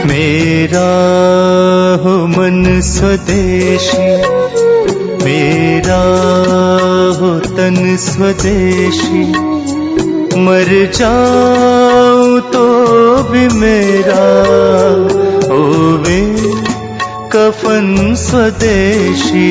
मेरा हो मन स्वदेशी, मेरा हो तन स्वदेशी, मर जाऊं तो भी मेरा होवे कफन स्वदेशी।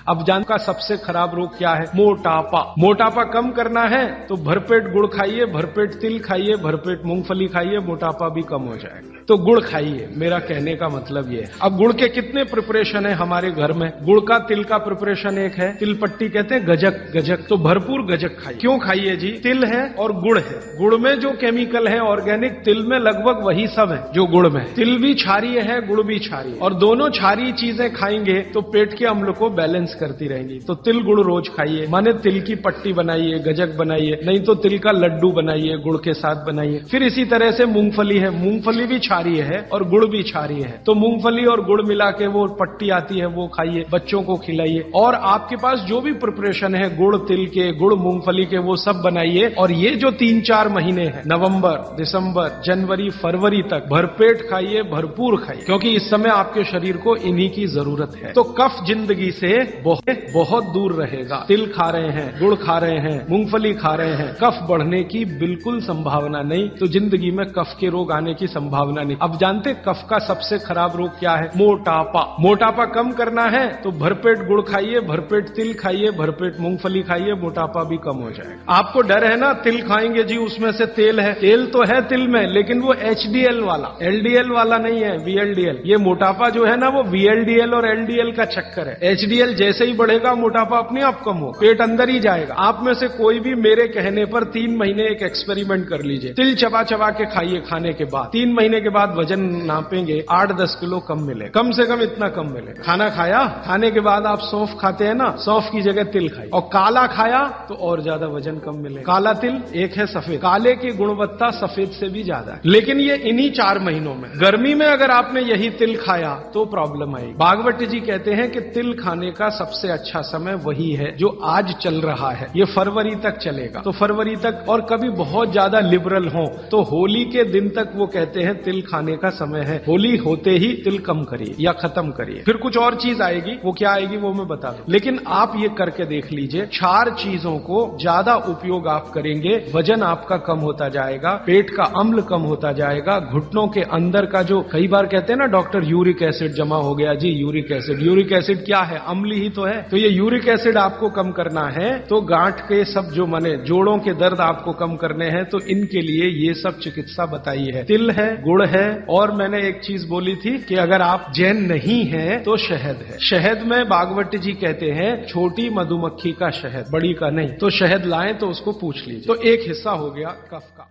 अब जान का सबसे खराब रोग क्या है? मोटापा। मोटापा कम करना है तो भरपेट गुड़ खाइए, भरपेट तिल खाइए, भरपेट मूंगफली खाइए, मोटापा भी कम हो जाएगा। तो गुड़ खाइए, मेरा कहने का मतलब ये है। अब गुड़ के कितने प्रिपरेशन है हमारे घर में? गुड़ का तिल का प्रिपरेशन एक है, तिल पट्टी कहते हैं, गजक। गजक तो भरपूर गजक खाइए। क्यों खाइए जी? तिल है और गुड़ है। गुड़ में जो केमिकल है ऑर्गेनिक, तिल में लगभग वही सब है जो गुड़ में। तिल भी क्षारीय है, गुड़ भी क्षारीय, और दोनों क्षारीय चीजें खाएंगे तो पेट के अम्ल को बैलेंस करती रहेंगी। तो तिल गुड़ रोज खाइए, माने तिल की पट्टी बनाइए, गजक बनाइए, नहीं तो तिल का लड्डू बनाइए, गुड़ के साथ बनाइए। फिर इसी तरह से मूंगफली है, मूंगफली भी क्षारीय है और गुड़ भी क्षारीय है, तो मूंगफली और गुड़ मिला के वो पट्टी आती है, वो खाइए, बच्चों को खिलाइए। और आपके पास जो भी प्रिपरेशन है गुड़ तिल के, गुड़ मूंगफली के, वो सब बनाइए। और ये जो 3-4 महीने हैं, नवंबर, दिसंबर, जनवरी, फरवरी तक भरपेट खाइए, भरपूर खाइए, क्योंकि इस समय आपके शरीर को इन्हीं की जरूरत है। तो कफ जिंदगी से बहुत दूर रहेगा। तिल खा रहे हैं, गुड़ खा रहे हैं, मूंगफली खा रहे हैं, कफ बढ़ने की बिल्कुल संभावना नहीं, तो जिंदगी में कफ के रोग आने की संभावना नहीं। अब जानते कफ का सबसे खराब रोग क्या है? मोटापा। मोटापा कम करना है तो भरपेट गुड़ खाइए, भरपेट तिल खाइए, भरपेट मूंगफली खाइए, मोटापा भी कम हो जाएगा। आपको डर है ना, तिल खाएंगे जी उसमें से तेल है। तेल तो है तिल में, लेकिन वो HDL वाला, LDL वाला नहीं है, VLDL। ये मोटापा जो है ना, वो VLDL और LDL का चक्कर है। HDL जैसे ही बढ़ेगा, मोटापा अपने आप कम होगा, पेट अंदर ही जाएगा। आप में से कोई भी मेरे कहने पर 3 महीने एक एक्सपेरिमेंट कर लीजिए। तिल चबा चबा के खाइए, खाने के बाद 3 महीने के बाद वजन नापेंगे, 8-10 किलो कम मिले, कम से कम इतना कम मिलेगा। खाना खाया, खाने के बाद आप सौंफ खाते हैं ना, सौंफ की जगह तिल खाइए। और काला खाया तो और ज्यादा वजन कम मिलेगा। काला तिल एक है सफेद, काले की गुणवत्ता सफेद से भी ज्यादा है। लेकिन ये इन्हीं 4 महीनों में, गर्मी में अगर आपने यही तिल खाया तो प्रॉब्लम आएगी। भागवत जी कहते हैं कि तिल खाने का सबसे अच्छा समय वही है जो आज चल रहा है, ये फरवरी तक चलेगा। तो फरवरी तक, और कभी बहुत ज्यादा लिबरल हो तो होली के दिन तक वो कहते हैं तिल खाने का समय है। होली होते ही तिल कम करिए या खत्म करिए। फिर कुछ और चीज आएगी, वो क्या आएगी वो मैं बता दूं, लेकिन आप ये करके देख लीजिए। 4 चीजों को ज्यादा उपयोग आप करेंगे, वजन आपका कम होता जाएगा, पेट का अम्ल कम होता जाएगा, घुटनों के अंदर का जो कई बार कहते हैं ना डॉक्टर, यूरिक एसिड जमा हो गया जी, यूरिक एसिड। यूरिक एसिड क्या है? अम्ल ही तो है। तो ये यूरिक एसिड आपको कम करना है, तो गांठ के सब जो माने जोड़ों के दर्द आपको कम करने हैं, तो इनके लिए ये सब चिकित्सा बताई है। तिल है, गुड़ है, और मैंने एक चीज बोली थी कि अगर आप जैन नहीं हैं तो शहद है। शहद में भागवत जी कहते हैं छोटी मधुमक्खी का शहद, बड़ी का नहीं। तो शहद लाएं तो उसको पूछ लीजिए। तो एक हिस्सा हो गया कफ का।